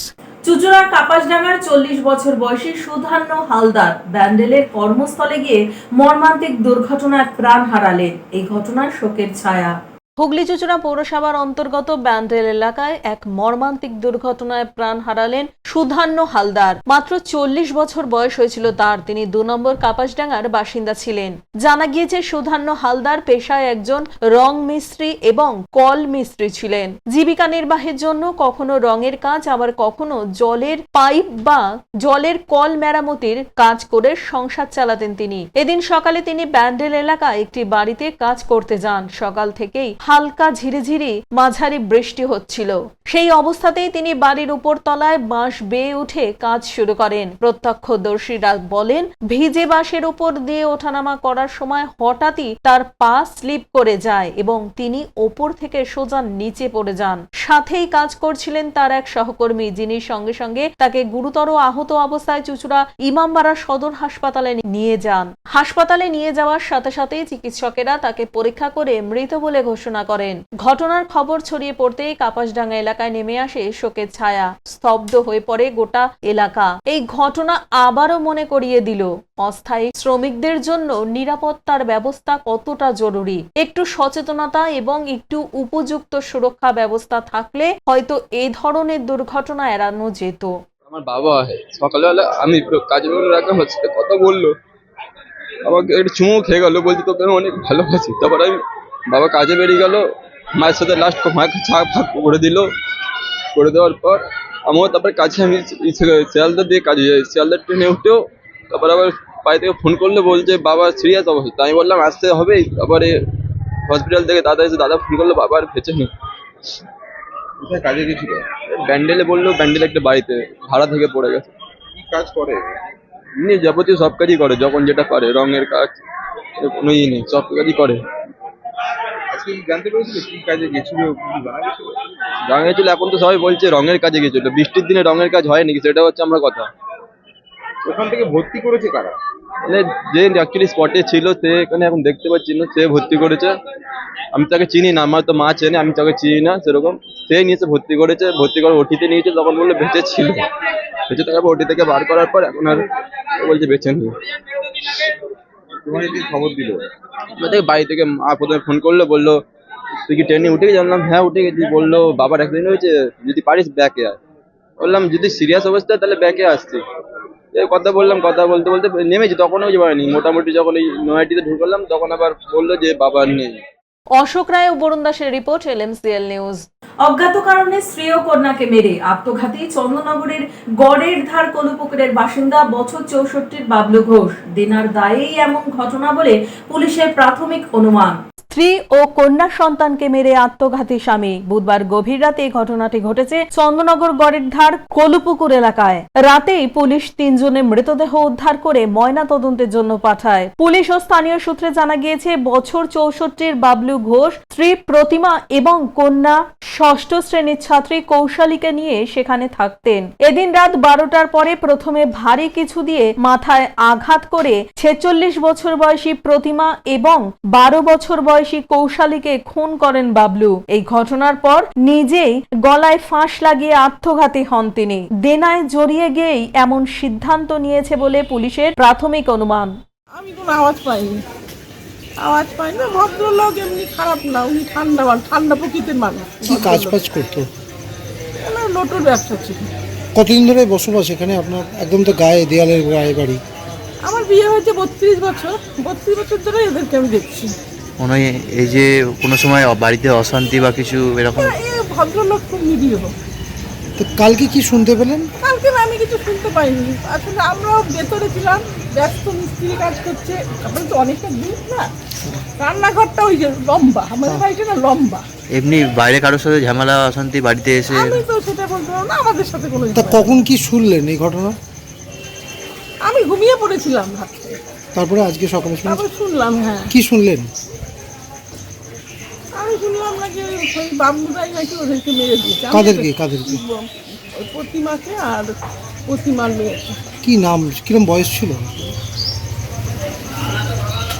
চুঁচুড়ার কাপাসডাঙ্গার 40 বছর বয়সী সুধান্য হালদার ব্যান্ডেলের কর্মস্থলে গিয়ে মর্মান্তিক দুর্ঘটনায় প্রাণ হারালেন। এই ঘটনার শোকের ছায়া। হুগলি চুঁচুড়া পৌরসভার অন্তর্গত ব্যান্ডেল এলাকায় এক মর্মান্তিক দুর্ঘটনায় প্রাণ হারালেন সুধান্য হালদার। মাত্র 40 বছর বয়স হয়েছিল তার। তিনি 2 নম্বর কাপাসডাঙ্গার বাসিন্দা ছিলেন। জানা গিয়েছে সুধান্য হালদার পেশায় একজন রং মিস্ত্রি এবং কল মিস্ত্রি ছিলেন। জীবিকা নির্বাহের জন্য কখনো রঙের কাজ, আবার কখনো জলের পাইপ বা জলের কল মেরামতির কাজ করে সংসার চালাতেন তিনি। এদিন সকালে তিনি ব্যান্ডেল এলাকায় একটি বাড়িতে কাজ করতে যান। সকাল থেকেই হালকা ঝিরিঝিরি মাঝারি বৃষ্টি হচ্ছিল। সেই অবস্থাতেই তিনি বাড়ির উপর তলায় বাঁশ বেয়ে উঠে কাজ শুরু করেন। প্রত্যক্ষদর্শীরা বলেন, ভিজে বাঁশের উপর দিয়ে ওঠানামা করার সময় হঠাৎই তার পা স্লিপ করে যায় এবং তিনি ওপর থেকে সোজা নিচে পড়ে যান। সাথেই কাজ করছিলেন তার এক সহকর্মী, যিনি সঙ্গে সঙ্গে তাকে গুরুতর আহত অবস্থায় চুঁচুড়া ইমামবাড়া সদর হাসপাতালে নিয়ে যান। হাসপাতালে নিয়ে যাওয়ার সাথে সাথেই চিকিৎসকেরা তাকে পরীক্ষা করে মৃত বলে ঘোষণা করেন। ঘটনার খবর ছড়িয়ে পড়তেই কাপাসডাঙ্গা এলাকায় নেমে আসে শোকের ছায়া। স্তব্ধ হয়ে পড়ে গোটা এলাকা। এই ঘটনা আবারও মনে করিয়ে দিল অস্থায়ী শ্রমিকদের জন্য নিরাপত্তার ব্যবস্থা কতটা জরুরি। একটু সচেতনতা এবং একটু উপযুক্ত সুরক্ষা ব্যবস্থা থাকলে হয়তো এই ধরনের দুর্ঘটনা এড়ানো যেত। আমার বাবা সকালবেলা আমি কাজে রাখা হচ্ছে কথা বললো, আমাকে একটু চুমু খেয়ে গেল, বলছি তোকে আমি অনেক ভালোবাসি। তারপর আমি বাবা কাজে বেরিয়ে গেল, মায়ের সাথে লাস্ট মাকে চা ফাঁক করে দিল। করে দেওয়ার পর আমার তারপরে কাছে আমি শিয়ালদা দিয়ে কাজে যাই, শিয়ালদা ট্রেনে উঠেও তারপর আবার বাড়ি থেকে ফোন করলে বলছে বাবা সিরিয়াস অবস্থা। তাই আমি বললাম আসতে হবেই। তারপরে হসপিটাল থেকে দাদা এসে দাদা ফোন করলো বাবা আর বেঁচে নেই। কোথায় কাজে গেছিল? ব্যান্ডেলে বললো ব্যান্ডেলে একটা বাড়িতে ভাড়া থেকে পড়ে গেছে। কি কাজ করে? এমনি যাবতীয় সব কাজই করে, যখন যেটা পারে, রঙের কাজ কোনো ইয়ে নেই, সব কাজই করে। আজকে কি জানতে পেরেছিল কি কাজে গেছিল, কি জানা গেছিল? জানা গেছিল এখন তো সবাই বলছে রঙের কাজে গেছিল। বৃষ্টির দিনে রঙের কাজ হয় নাকি সেটা হচ্ছে আমরা কথা। ওখান থেকে ভর্তি করেছে কারা? মানে যে অ্যাকচুয়ালি স্পটে ছিল সে এখানে এখন দেখতে পাচ্ছি না, সে ভর্তি করেছে। আমি তাকে চিনি না, আমার তো মা চেনে, আমি তাকে চিনি না সেরকম। সে নিয়েছে ভর্তি করেছে, ভর্তি করে ওটিতে নিয়েছে, তখন বললো বেঁচে ছিল। বেঁচে থাকার পর ওটি থেকে বার করার পর এখন আর বলছে বেঁচে নেই। তোমার কি খবর দিল? আমাদের বাড়ি থেকে মা প্রথমে ফোন করলো, বললো তুই কি ট্রেনে উঠে গেছি? জানলাম হ্যাঁ উঠে গেছি। বললো বাবার অ্যাক্সিডেন্ট হয়েছে, যদি পারিস ব্যাকে আয়। বললাম যদি সিরিয়াস অবস্থা তাহলে ব্যাকে আসছি। এই কথা বললাম, কথা বলতে বলতে নেমেছি, তখনও যে পারিনি। মোটামুটি যখন এই নয়াটিতে ঢুকলাম তখন আবার বললো যে বাবা নেই। অশোক রায় ও বরুণ দাসের রিপোর্ট, LMCL নিউজ। অজ্ঞাত কারণে স্ত্রী ও কন্যাকে মেরে আত্মঘাতী চন্দননগরের গড়ের ধার কলুপুকুরের বাসিন্দা বছর 64 বাবলু ঘোষ। দিনার দায়েই এমন ঘটনা বলে পুলিশের প্রাথমিক অনুমান। স্ত্রী ও কন্যা সন্তানকে মেরে আত্মঘাতী স্বামী। বুধবার গভীর রাতে এই ঘটনাটি ঘটেছে চন্দননগর গড়ের ধার কলুপুকুর এলাকায়। রাতেই পুলিশ 3 জনের মৃতদেহ উদ্ধার করে ময়না তদন্তের জন্য পাঠায়। পুলিশ ও স্থানীয় সূত্রে জানা গিয়েছে বছর 64 বাবলু ঘোষ স্ত্রী প্রতিমা এবং কন্যা 6ষ্ঠ শ্রেণীর ছাত্রী কৌশালীকে নিয়ে সেখানে থাকতেন। এদিন রাত 12টার পরে প্রথমে ভারী কিছু দিয়ে মাথায় আঘাত করে 46 বছর বয়সী প্রতিমা এবং 12 বছর বয়সী কৌশালীকে খুন করেন বাবলু। এই ঘটনার পর নিজেই গলায় ফাঁস লাগিয়ে আত্মঘাতী হন তিনি। দেনায় জড়িয়ে গিয়েই এমন সিদ্ধান্ত নিয়েছে বলে পুলিশের প্রাথমিক অনুমান। আমি কোনো আওয়াজ পাইনি, না। ভদ্রলোক এমনি খারাপ না, উনি ঠান্ডা প্রকৃতির মানুষ। কি কাজ বাজ করতো? লোটোর ব্যবসা ছিল। কতদিন ধরে বসবাস এখানে আপনার? একদম তো গায়ে দেয়ালের গায়ে বাড়ি। আমার বিয়ে হয়েছে 32 বছর। 32 বছর ধরে এদেরকে আমি দেখছি। মনে হয় এই যে কোনো সময় বাড়িতে অশান্তি বা কিছু এরকম? ভদ্রলোক খুব নিরীহ। তো কালকে কি শুনতে পেলেন? কালকে আমি কিছু শুনতে পাইনি। আসলে আমরাও ভেতরে ছিলাম, ব্যস্ত, মিস্ত্রি কাজ করছে। তারপরে তো অনেকটা দূর না, রান্নাঘরটা ওই যে লম্বা, আমাদের বাড়িটা না লম্বা। এমনি বাইরে কারোর সাথে ঝামেলা অশান্তি বাড়িতে এসে? আমি তো সেটা বলতে পারবো না, আমাদের সাথে কোনো। তা কখন কি শুনলেন এই ঘটনা? আমি ঘুমিয়ে পড়েছিলাম রাতে। তারপরে আজকে সকালে শুনলাম। হ্যাঁ। কি শুনলেন? আমি শুনলাম নাকি ওই বাবলুদাই নাকি ওদেরকে মেরে দিয়েছে। কাদেরকে? প্রতিমাকে আর প্রতিমার মেয়েকে। কি নাম, কিরম বয়স ছিল?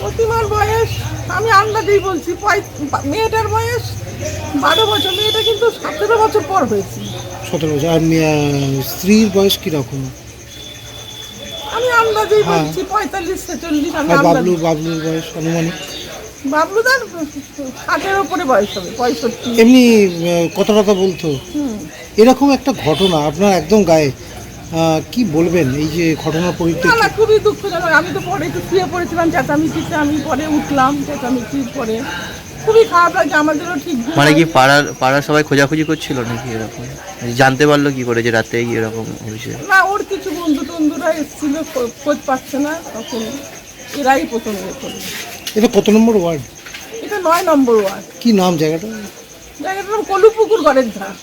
প্রতিমার বয়স আমি আন্দাজেই বলছি, মেয়েটার বয়স 12 বছর। মেয়েটা কিন্তু 17 বছর পর হয়েছে। 17 বছর। আর স্ত্রীর বয়স কিরকম? আমি আন্দাজেই বলছি 45-46। আমি বাবলুর বয়স আনুমানিক? বাবলুদার 60-এর উপরে বয়স হবে, 65। এমনি কথা বলতো? এরকম একটা ঘটনা আপনার একদম গায়ে, কি বলবেন এই যে ঘটনার পরিপ্রেক্ষিতে? না, খুবই দুঃখজনক। আমি তো পরে একটু শুয়ে পড়েছিলাম চেঁচামেচিতে, আমি পরে উঠলাম চেঁচামেচির পরে। খুবই খারাপ লাগে আমাদেরও। ঠিক মানে কি পাড়ার সবাই খোঁজাখুঁজি করছিল নাকি এরকম? জানতে পারলো কি করে যে রাতে এরকম হয়েছে? না, ওর কিছু বন্ধুরা এসেছিল, খোঁজ পাচ্ছে না, তখন এরাই প্রথম করলো। এটা কত নম্বর ওয়ার্ড? এটা 9 নম্বর ওয়ার্ড। কি নাম জায়গাটার নাম কলুপুকুর গড়ের ধার।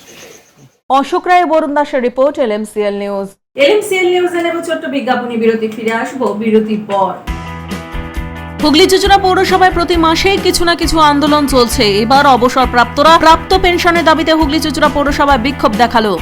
অশোক রায় বরুণ দাসের রিপোর্ট, LMCL নিউজ। LMCL নিউজে নেব ছোট্ট বিজ্ঞাপনী বিরতি। ফিরে আসবো বিরতির পর। হুগলি চুঁচুড়া পৌরসভায় প্রতি মাসে কিছু না কিছু আন্দোলন চলছে। এবার অবসরপ্রাপ্তরা প্রাপ্ত পেনশনের দাবিতে হুগলি চুঁচুড়া পৌরসভায় বিক্ষোভ দেখালো।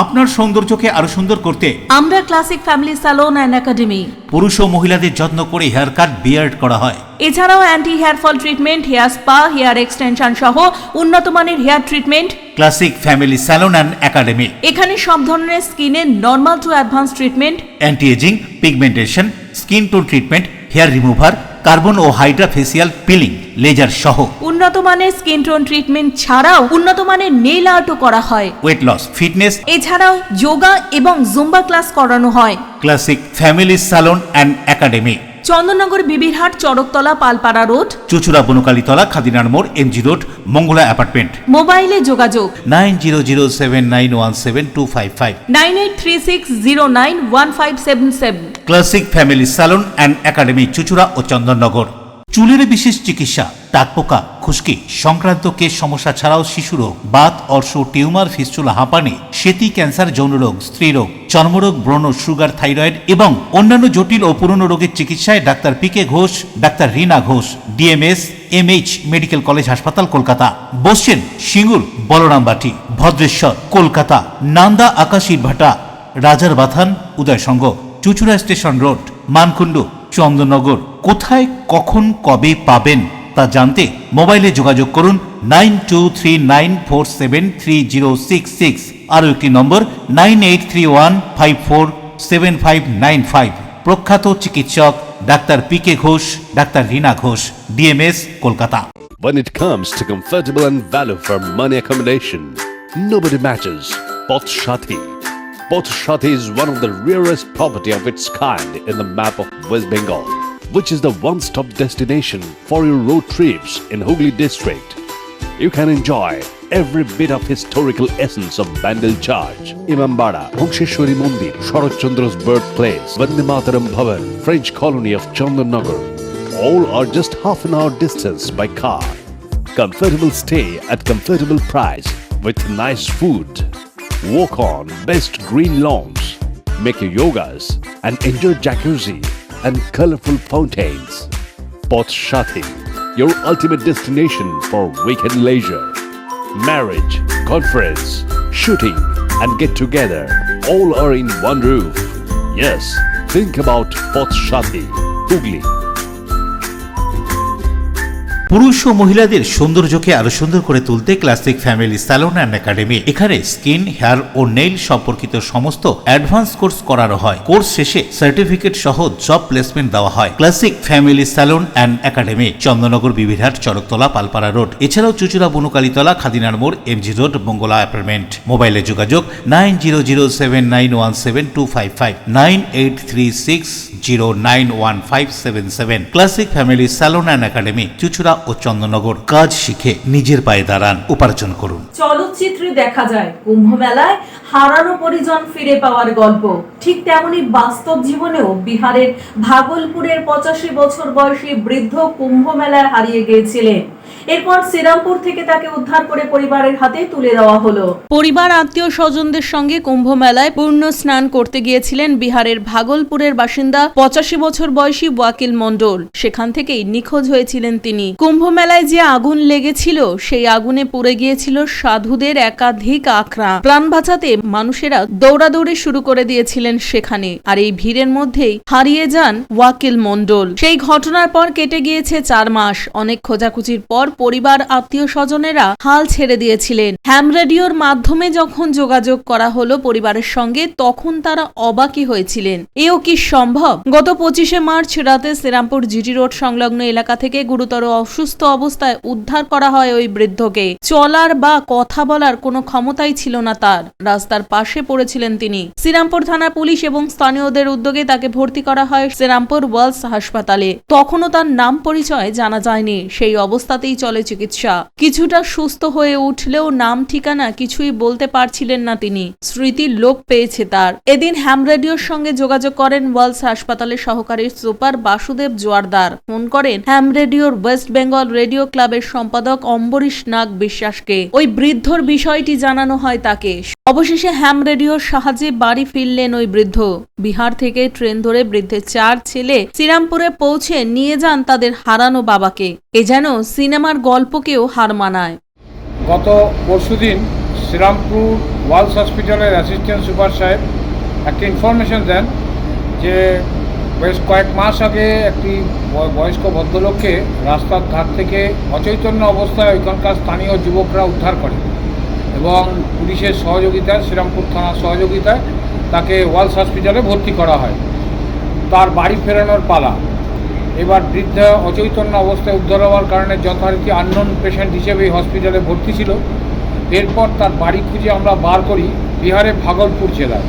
আপনার সৌন্দর্যকে আরো সুন্দর করতে আমরা classic family salon and academy. পুরুষ ও মহিলাদের যত্ন করে হেয়ার কাট, বিয়ার্ড করা হয়। এছাড়াও anti hair fall treatment, hair spa, hair extension সহ উন্নত মানের hair treatment. Classic family salon and academy. এখানে সব ধরনের স্কিনের normal to advance treatment, anti ageing, pigmentation, skin tone treatment, hair remover, carbon ও হাইড্রা ফেসিয়াল পিলিং, লেজার সহ উন্নত মানের স্কিন টোন ট্রিটমেন্ট ছাড়াও উন্নত মানের নেইল আর্টও করা হয়। ওয়েট লস, ফিটনেস, এছাড়াও যোগা এবং জুম্বা ক্লাস করানো হয়। Classic family salon and academy, Chandannagar Bibirhat Charaktala Palpara road, Chuchura Bonkalitala খাদিনার মোড় এমজি রোড মঙ্গলা অ্যাপার্টমেন্ট। মোবাইলে যোগাযোগ 9007917255 9836091577। Classic family salon and academy Chuchura ও চন্দননগর। চুলের বিশেষ চিকিৎসা, টাকপোকা, খুশকি সংক্রান্ত কেশ সমস্যা ছাড়াও শিশুরোগ, বাত, অর্শ, টিউমার, ফিস্টুলা, হাঁপানি, সেতি, ক্যান্সার, যৌনরোগ, স্ত্রীরোগ, চর্মরোগ, ব্রণ, সুগার, থাইরয়েড এবং অন্যান্য জটিল ও পুরনো রোগের চিকিৎসায় ডাক্তার পিকে Ghosh, doctor Rina Ghosh, DMS MH medical college হাসপাতাল, কলকাতা। বসছেন সিঙ্গুর, বলরামবাটি, ভদ্রেশ্বর, কলকাতা, নান্দা, আকাশীরভাটা, রাজার বাথান, উদয়সঙ্গ, চুচুড়া স্টেশন রোড, মানকুণ্ডু, চন্দননগর। কোথায়, কখন, কবে পাবেন তা জানতে মোবাইলে যোগাযোগ করুন 9239473066। আরও একটি নম্বর 9831547595। প্রখ্যাত চিকিৎসক doctor PK Ghosh, doctor Rina Ghosh, DMS, Kolkata. When it comes to comfortable and value for money accommodation, nobody matches Poth Shati. Poth Shati is one of the rarest property of its kind in the map of West Bengal, which is the one-stop destination for your road trips in Hooghly district. You can enjoy every bit of historical essence of Bandel Charge, Imambara, Bhongsheshwari Mandir, Sharat Chandra's birthplace, Vande Mataram Bhavan, French colony of Chandanagar. All are just half an hour distance by car. Comfortable stay at comfortable price with nice food. Walk on best green lawns, make your yogas and enjoy jacuzzi and colorful fountains. Poth Shati, your ultimate destination for weekend leisure. Marriage, conference, shooting and get together all are in one roof. Yes, think about Poth Shati, Hooghly. পুরুষ ও মহিলাদের সৌন্দর্যকে আরো সুন্দর করে তুলতে classic family salon and academy. এখানে স্কিন, হেয়ার ও নেইল সম্পর্কিত সমস্ত অ্যাডভান্স কোর্স করানো হয়। কোর্স শেষে সার্টিফিকেট সহ জব প্লেসমেন্ট দেওয়া হয়। Classic family salon and academy, Chandannagar, Bibirhat, Charaktala, Palpara road. এছাড়াও চুচুড়া বনকালীতলা, খাদিনার মোড়, এমজি রোড, মঙ্গলা অ্যাপার্টমেন্ট। মোবাইলে যোগাযোগ 9007917255 9836091577। Classic family salon and academy, Chuchura ও চন্দননগর। কাজ শিখে নিজের পায়ে দাঁড়ান, উপার্জন করুন। চলচ্চিত্রে দেখা যায় কুম্ভ মেলায় হারানো পরিজন ফিরে পাওয়ার গল্প, ঠিক তেমনি বাস্তব জীবনেও বিহারের ভাগলপুরের 85 বছর বয়সী বৃদ্ধ কুম্ভ মেলায় হারিয়ে গিয়েছিলেন। এরপর শ্রীরামপুর থেকে তাকে উদ্ধার করে পরিবারের হাতে তুলে দেওয়া হলো। পরিবার আত্মীয় স্বজনদের সঙ্গে কুম্ভ মেলায় পূর্ণ স্নান করতে গিয়েছিলেন বিহারের ভাগলপুরের বাসিন্দা 85 বছর বয়সী ওয়াকিল মণ্ডল। সেখান থেকেই নিখোঁজ হয়েছিলেন তিনি। কুম্ভ মেলায় যে আগুন লেগেছিল সেই আগুনে পুড়ে গিয়েছিল সাধুদের একাধিক আখড়া। প্রাণ বাঁচাতে মানুষেরা দৌড়াদৌড়ি শুরু করে দিয়েছিলেন সেখানে। আর এই ভিড়ের মধ্যেই হারিয়ে যান ওয়াকিল মণ্ডল। সেই ঘটনার পর কেটে গিয়েছে 4 মাস। অনেক খোঁজাখুঁজির পর পরিবার আত্মীয় স্বজনেরা হাল ছেড়ে দিয়েছিলেন। হ্যাম রেডিওর মাধ্যমে যখন যোগাযোগ করা হলো পরিবারের সঙ্গে, তখন তারা অবাকই হয়েছিলেন। এও কি সম্ভব? গত 25শে মার্চ রাতে শ্রীরামপুর জিটি রোড সংলগ্ন এলাকা থেকে গুরুতর অসুস্থ অবস্থায় উদ্ধার করা হয় ওই বৃদ্ধকে। চলার বা কথা বলার কোনো ক্ষমতাই ছিল না তার। রাস্তার পাশে পড়েছিলেন তিনি। শ্রীরামপুর থানা পুলিশ এবং স্থানীয়দের উদ্যোগে তাকে ভর্তি করা হয় শ্রীরামপুর ওয়ালস হাসপাতালে। তখনও তার নাম পরিচয় জানা যায়নি। সেই অবস্থাতেই চলে চিকিৎসা। কিছুটা সুস্থ হয়ে উঠলেও নাম ঠিকানা কিছুই বলতে পারছিলেন না তিনি। স্মৃতির লোপ পেয়েছে তার। এদিন হ্যাম রেডিওর সঙ্গে যোগাযোগ করেন ওয়ালস হাসপাতালের সহকারী সুপার বাসুদেব জোয়ারদার। ফোন করেন হ্যাম রেডিওর ওয়েস্ট বেঙ্গল রেডিও ক্লাবের সম্পাদক অম্বরীশ নাগ বিশ্বাসকে। ওই বৃদ্ধর বিষয়টি জানানো হয় তাকে। অবশেষে হ্যাম রেডিওর সাহায্যে বাড়ি ফিরলেন ওই বৃদ্ধ। বিহার থেকে ট্রেন ধরে বৃদ্ধের 4 ছেলে শ্রীরামপুরে পৌঁছে নিয়ে যান তাদের হারানো বাবাকে। এ যেন সিনেমার গল্পকেও হার মানায়। গত পরশুদিন শ্রীরামপুর ওয়ালস হসপিটালের অ্যাসিস্ট্যান্ট সুপার সাহেব একটা ইনফরমেশন দেন যে বেশ কয়েক মাস আগে একটি বয়স্ক ভদ্রলোককে রাস্তার ধার থেকে অচৈতন্য অবস্থায় ওইখানকার স্থানীয় যুবকরা উদ্ধার করে এবং পুলিশের সহযোগিতায়, শ্রীরামপুর থানার সহযোগিতায় তাকে ওয়ালস হসপিটালে ভর্তি করা হয়। তার বাড়ি ফেরানোর পালা। এবার বৃদ্ধা অচৈতন্য অবস্থায় উদ্ধার হওয়ার কারণে যথারীতি আননোন পেশেন্ট হিসেবে এই হসপিটালে ভর্তি ছিল। এরপর তার বাড়ি খুঁজে আমরা বার করি বিহারের ভাগলপুর জেলায়।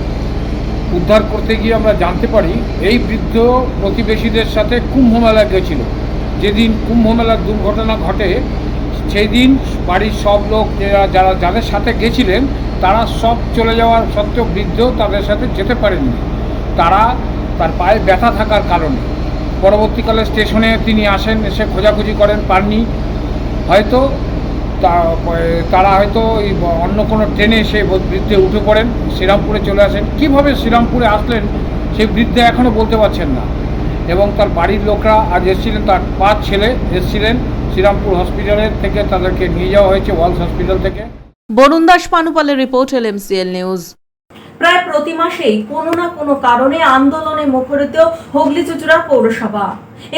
উদ্ধার করতে গিয়ে আমরা জানতে পারি এই বৃদ্ধ প্রতিবেশীদের সাথে কুম্ভ মেলা গেছিল। যেদিন কুম্ভ মেলার দুর্ঘটনা ঘটে সেই দিন বাড়ির সব লোক যাদের সাথে গেছিলেন তারা সব চলে যাওয়ার সত্ত্বেও বৃদ্ধ তাদের সাথে যেতে পারেননি। তার পায়ে ব্যথা থাকার কারণে পরবর্তীকালে স্টেশনে তিনি আসেন, এসে খোঁজাখুঁজি করেন, পাননি। হয়তো তারা হয়তো অন্য কোনো ট্রেনে এসে বৃদ্ধে উঠে পড়েন, শ্রীরামপুরে চলে আসেন। কীভাবে শ্রীরামপুরে আসলেন সেই বৃদ্ধে এখনও বলতে পারছেন না। এবং তার বাড়ির লোকরা আজ এসেছিলেন, তার 5 ছেলে এসেছিলেন শ্রীরামপুর হসপিটালের থেকে, তাদেরকে নিয়ে যাওয়া হয়েছে ওয়ালস হসপিটাল থেকে। বরুণ দাস পানুপালের রিপোর্ট, LMCL নিউজ। প্রায় প্রতি মাসেই কোনো না কোনো কারণে আন্দোলনে মুখরিত হুগলি চুঁচুড়া পৌরসভা।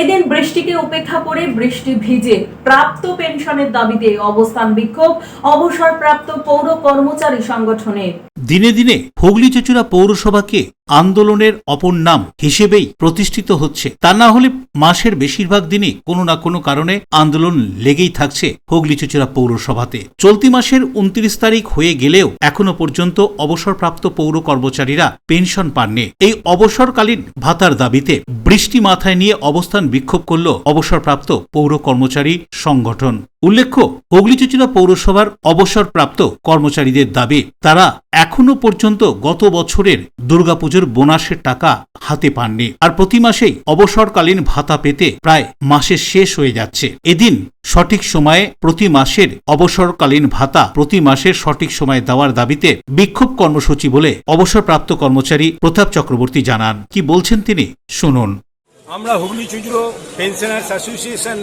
এদিন বৃষ্টিকে উপেক্ষা করে বৃষ্টি ভিজে প্রাপ্ত পেনশনের দাবিতে অবস্থান বিক্ষোভ অবসরপ্রাপ্ত পৌর কর্মচারী সংগঠনের। দিনে দিনে হুগলি চুঁচুড়া পৌরসভাকে আন্দোলনের অপর নাম হিসেবেই প্রতিষ্ঠিত হচ্ছে। তা না হলে মাসের বেশিরভাগ দিনই কোনো না কোনো কারণে আন্দোলন লেগেই থাকছে হুগলি চুঁচুড়া পৌরসভাতে। চলতি মাসের 29 তারিখ হয়ে গেলেও এখনো পর্যন্ত অবসরপ্রাপ্ত পৌর কর্মচারীরা পেনশন পাননি। এই অবসরকালীন ভাতার দাবিতে বৃষ্টি মাথায় নিয়ে অবস্থান বিক্ষোভ করল অবসরপ্রাপ্ত পৌর কর্মচারী সংগঠন। উল্লেখ্য, হুগলি চুঁচুড়া পৌরসভার অবসরপ্রাপ্ত কর্মচারীদের দাবি তারা এখনো পর্যন্ত গত বছরের দুর্গাপুজোর বোনাসের টাকা হাতে পাননি, আর প্রতি মাসেই অবসরকালীন ভাতা পেতে প্রায় মাসের শেষ হয়ে যাচ্ছে। এদিন সঠিক সময়ে প্রতি মাসের অবসরকালীন ভাতা প্রতি মাসের সঠিক সময়ে দেওয়ার দাবিতে বিক্ষোভ কর্মসূচি বলে অবসরপ্রাপ্ত কর্মচারী প্রতাপ চক্রবর্তী জানান। কি বলছেন তিনি, শুনুন। আমরা হুগলি চুঁচুড়ো পেনশনার্স অ্যাসোসিয়েশন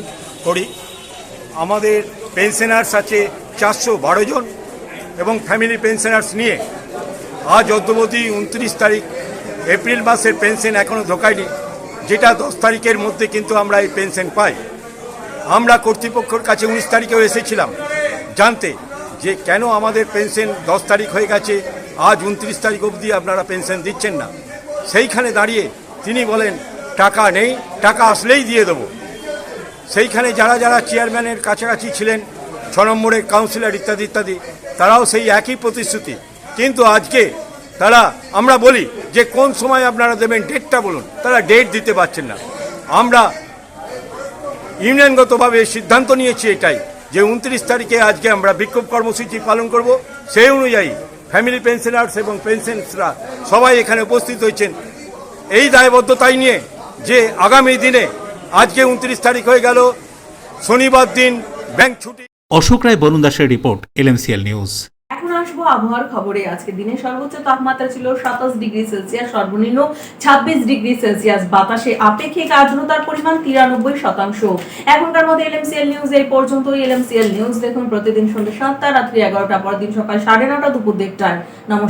করি। আমাদের পেনশনার্স আছে 412 জন এবং ফ্যামিলি পেনশনার্স নিয়ে আজ অদ্যবধি 29 তারিখ এপ্রিল মাসের পেনশন এখনও ঢোকায়নি, যেটা 10 তারিখের মধ্যে কিন্তু আমরা এই পেনশন পাই। আমরা কর্তৃপক্ষের কাছে 19 তারিখেও এসেছিলাম জানতে যে কেন আমাদের পেনশন 10 তারিখ হয়ে গেছে, আজ 29 তারিখ অবধি আপনারা পেনশন দিচ্ছেন না। সেইখানে দাঁড়িয়ে তিনি বলেন টাকা নেই, টাকা আসলেই দিয়ে দেবো। সেইখানে যারা যারা চেয়ারম্যানের কাছাকাছি ছিলেন, 6 নম্বরের কাউন্সিলর ইত্যাদি ইত্যাদি, তারাও সেই একই প্রতিশ্রুতি। কিন্তু আজকে তারা, আমরা বলি যে কোন সময় আপনারা দেবেন, ডেটটা বলুন, তারা ডেট দিতে পারছেন না। আমরা ইউনিয়নগতভাবে সিদ্ধান্ত নিয়েছি এটাই যে 29 তারিখে আজকে আমরা বিক্ষোভ কর্মসূচি পালন করব। সেই অনুযায়ী ফ্যামিলি পেনশনার্স এবং পেনশনার্সরা সবাই এখানে উপস্থিত হয়েছেন এই দায়বদ্ধতাই নিয়ে যে আগামী দিনে, আজকে 29 তারিখ হয়ে গেল, শনিবার দিন ব্যাংক ছুটি। অশোক রায়, বরুণ দাসের রিপোর্ট, LMCL নিউজ। এখন আসবো আবহাওয়ার খবরে। আজকে দিনে সর্বোচ্চ তাপমাত্রা ছিল 27 ডিগ্রি সেলসিয়াস, সর্বনিম্ন 26 ডিগ্রি সেলসিয়াস। বাতাসে আপেক্ষিক আর্দ্রতার পরিমাণ 93%। এখনকার মধ্যে LMCL নিউজ এই পর্যন্তই। LMCL নিউজ দেখুন প্রতিদিন সন্ধ্যা 7টা, রাত্রি 11টা, পরের দিন সকাল 9:30, দুপুর 1টায়। নমস্কার।